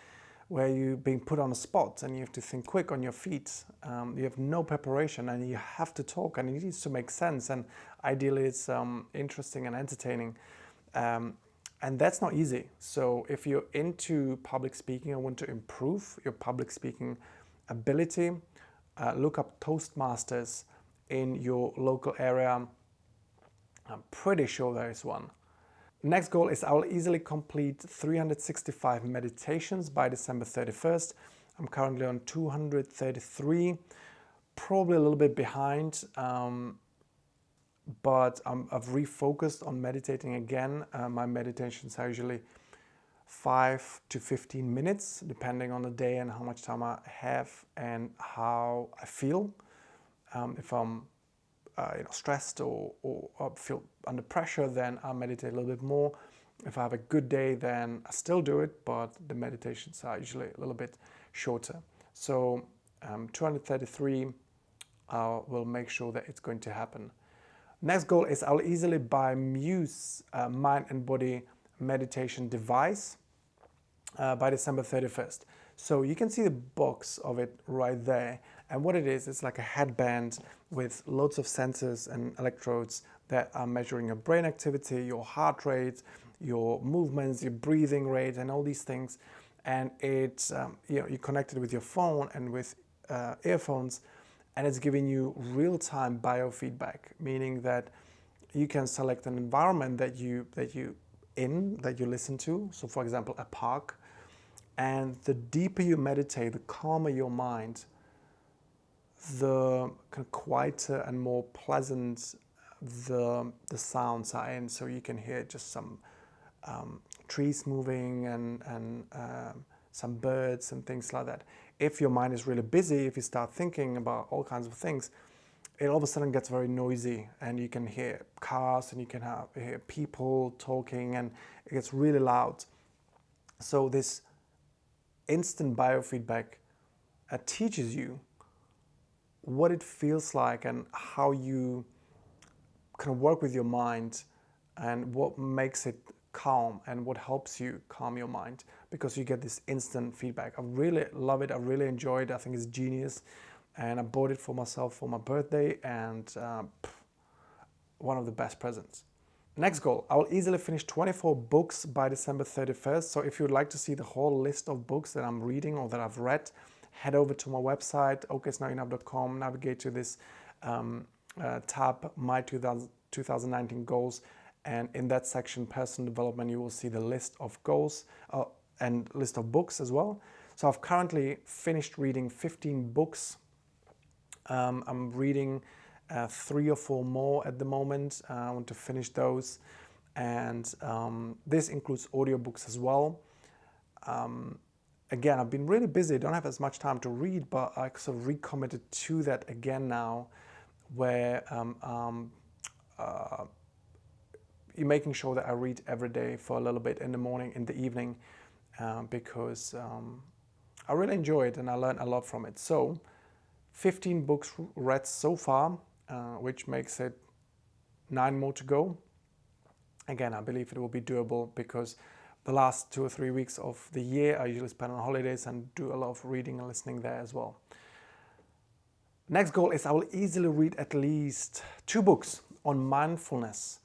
you're being put on a spot and you have to think quick on your feet. You have no preparation and you have to talk and it needs to make sense. And ideally, it's interesting and entertaining. And that's not easy. So if you're into public speaking and want to improve your public speaking ability, look up Toastmasters in your local area. I'm pretty sure there is one. Next goal is I will easily complete 365 meditations by December 31st. I'm currently on 233, probably a little bit behind, but I've refocused on meditating again. My meditations are usually 5 to 15 minutes, depending on the day and how much time I have and how I feel. If I'm stressed or feel under pressure, then I meditate a little bit more. If I have a good day, then I still do it, but the meditations are usually a little bit shorter. So 233, I will make sure that it's going to happen. Next goal is I'll easily buy Muse mind and body meditation device by December 31st. So you can see the box of it right there. And what it is, it's like a headband with loads of sensors and electrodes that are measuring your brain activity, your heart rate, your movements, your breathing rate, and all these things. And it's you connect it with your phone and with earphones, and it's giving you real-time biofeedback, meaning that you can select an environment that you listen to. So, for example, a park. And the deeper you meditate, the calmer your mind, the kind of quieter and more pleasant the sounds are in. So you can hear just some trees moving and some birds and things like that. If your mind is really busy, if you start thinking about all kinds of things, it all of a sudden gets very noisy and you can hear cars and you can hear people talking and it gets really loud. So this instant biofeedback teaches you what it feels like and how you kind of work with your mind and what makes it calm and what helps you calm your mind, because you get this instant feedback. I really love it. I really enjoy it. I think it's genius. And I bought it for myself for my birthday, and one of the best presents. Next goal, I will easily finish 24 books by December 31st. So if you would like to see the whole list of books that I'm reading or that I've read, head over to my website, okayit'snotenough.com, navigate to this tab, My 2019 Goals, And in that section, personal development, you will see the list of goals and list of books as well. So I've currently finished reading 15 books. I'm reading 3 or 4 more at the moment. I want to finish those. And this includes audiobooks as well. Again, I've been really busy. I don't have as much time to read, but I sort of recommitted to that again now, where you're making sure that I read every day for a little bit in the morning, in the evening, because I really enjoy it and I learn a lot from it. So 15 books read so far, which makes it 9 more to go. Again, I believe it will be doable because the last 2 or 3 weeks of the year I usually spend on holidays and do a lot of reading and listening there as well. Next goal is I will easily read at least 2 books on mindfulness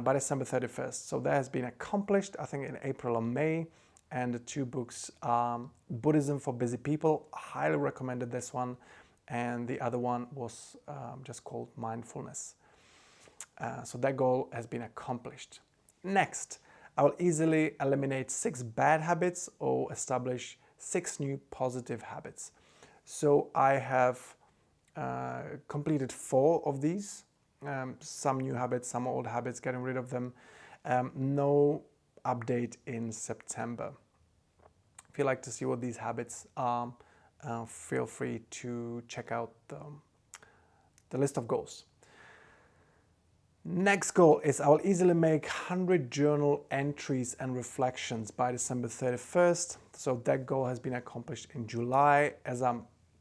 by December 31st. So that has been accomplished, I think, in April or May. And the 2 books are Buddhism for Busy People. I highly recommended this one. And the other one was just called Mindfulness. So that goal has been accomplished. Next, I will easily eliminate 6 bad habits or establish 6 new positive habits. So I have completed 4 of these. Some new habits, some old habits, getting rid of them. No update in September. If you'd like to see what these habits are, feel free to check out the list of goals. Next goal is I will easily make 100 journal entries and reflections by December 31st. So that goal has been accomplished in July. As I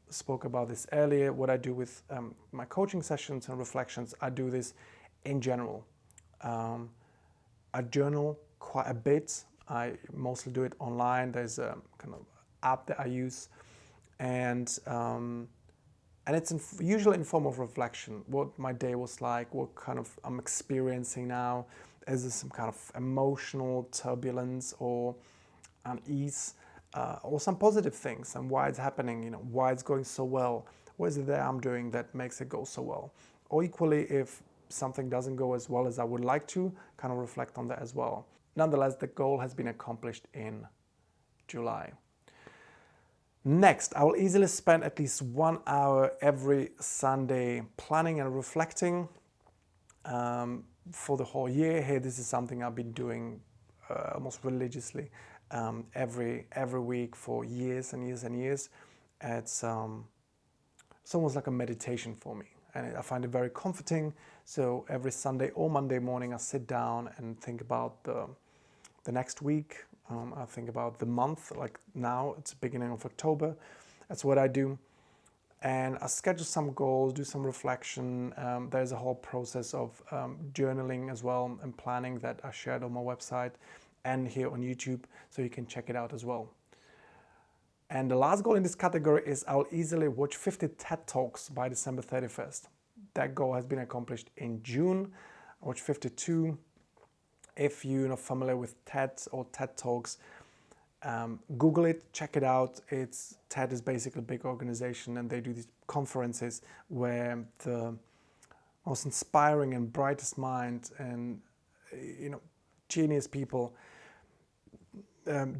spoke about this earlier, what I do with my coaching sessions and reflections, I do this in general. I journal quite a bit. I mostly do it online. There's a kind of app that I use, and it's usually in form of reflection. What my day was like, what kind of I'm experiencing now. Is there some kind of emotional turbulence or unease, or some positive things, and why it's happening, why it's going so well. What is it that I'm doing that makes it go so well? Or equally, if something doesn't go as well as I would like to, kind of reflect on that as well. Nonetheless, the goal has been accomplished in July. Next, I will easily spend at least 1 hour every Sunday planning and reflecting for the whole year. Here, this is something I've been doing almost religiously every week for years and years and years. It's almost like a meditation for me, and I find it very comforting. So every Sunday or Monday morning, I sit down and think about the next week. I think about the month, like now, it's the beginning of October. That's what I do. And I schedule some goals, do some reflection. There's a whole process of journaling as well and planning that I shared on my website and here on YouTube, so you can check it out as well. And the last goal in this category is I'll easily watch 50 TED Talks by December 31st. That goal has been accomplished in June. I watched 52. If you're not familiar with TED or TED Talks, Google it, check it out. TED is basically a big organization, and they do these conferences where the most inspiring and brightest minds and genius people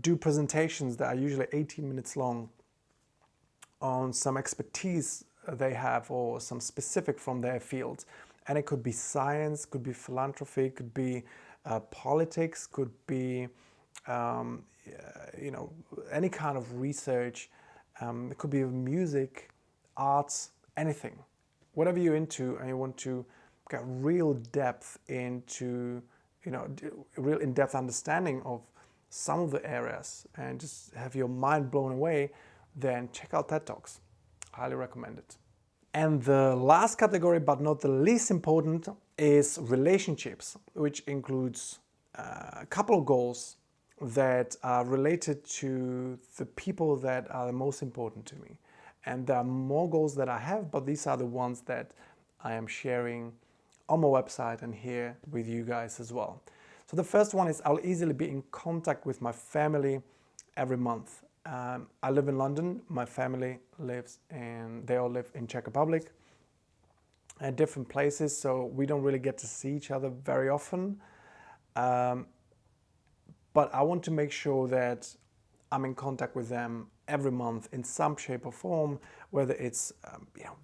do presentations that are usually 18 minutes long on some expertise they have or some specific from their field. And it could be science, could be philanthropy, could be politics, could be any kind of research. It could be music, arts, anything. Whatever you're into and you want to get real depth into, real in-depth understanding of some of the areas and just have your mind blown away, then check out TED Talks. Highly recommend it. And the last category, but not the least important, is relationships, which includes a couple of goals that are related to the people that are the most important to me. And there are more goals that I have, but these are the ones that I am sharing on my website and here with you guys as well. So the first one is I'll easily be in contact with my family every month. I live in London. My family they all live in Czech Republic at different places, so we don't really get to see each other very often. But I want to make sure that I'm in contact with them every month in some shape or form, whether it's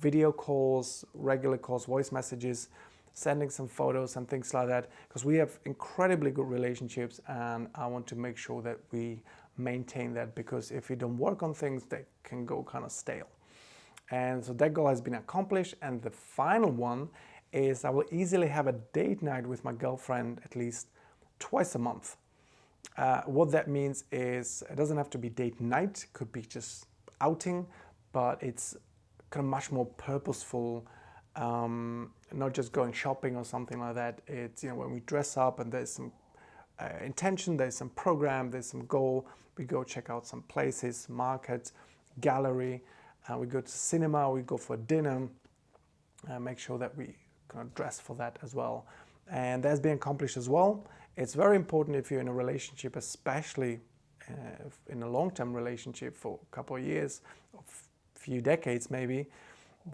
video calls, regular calls, voice messages, sending some photos and things like that, because we have incredibly good relationships, and I want to make sure that we maintain that, because if we don't work on things, they can go kind of stale. And so that goal has been accomplished. And the final one is I will easily have a date night with my girlfriend at least twice a month. What that means is it doesn't have to be date night, it could be just outing, but it's kind of much more purposeful, not just going shopping or something like that. It's, when we dress up and there's some intention, there's some program, there's some goal. We go check out some places, market, gallery, we go to cinema, we go for dinner, make sure that we kind of dress for that as well. And that's been accomplished as well. It's very important if you're in a relationship, especially in a long-term relationship for a couple of years, a few decades maybe,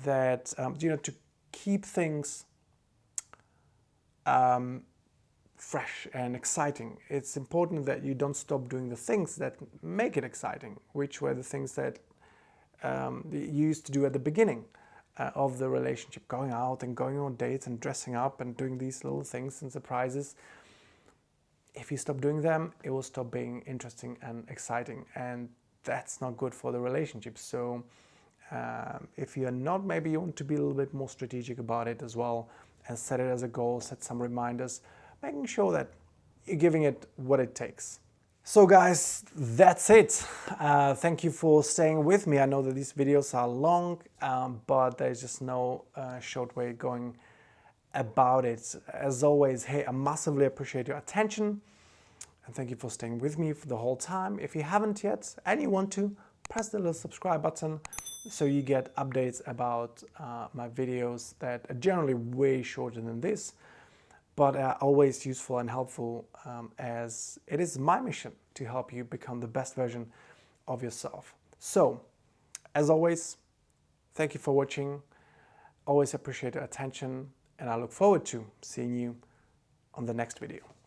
that to keep things fresh and exciting. It's important that you don't stop doing the things that make it exciting, which were the things that you used to do at the beginning of the relationship, going out and going on dates and dressing up and doing these little things and surprises. If you stop doing them, it will stop being interesting and exciting, and that's not good for the relationship. So if you're not, maybe you want to be a little bit more strategic about it as well, and set it as a goal, set some reminders, making sure that you're giving it what it takes. So guys, that's it. Thank you for staying with me. I know that these videos are long, but there's just no short way going about it. As always, hey, I massively appreciate your attention, and thank you for staying with me for the whole time. If you haven't yet and you want to, press the little subscribe button so you get updates about my videos that are generally way shorter than this, but are always useful and helpful, as it is my mission to help you become the best version of yourself. So, as always, thank you for watching. Always appreciate your attention, and I look forward to seeing you on the next video.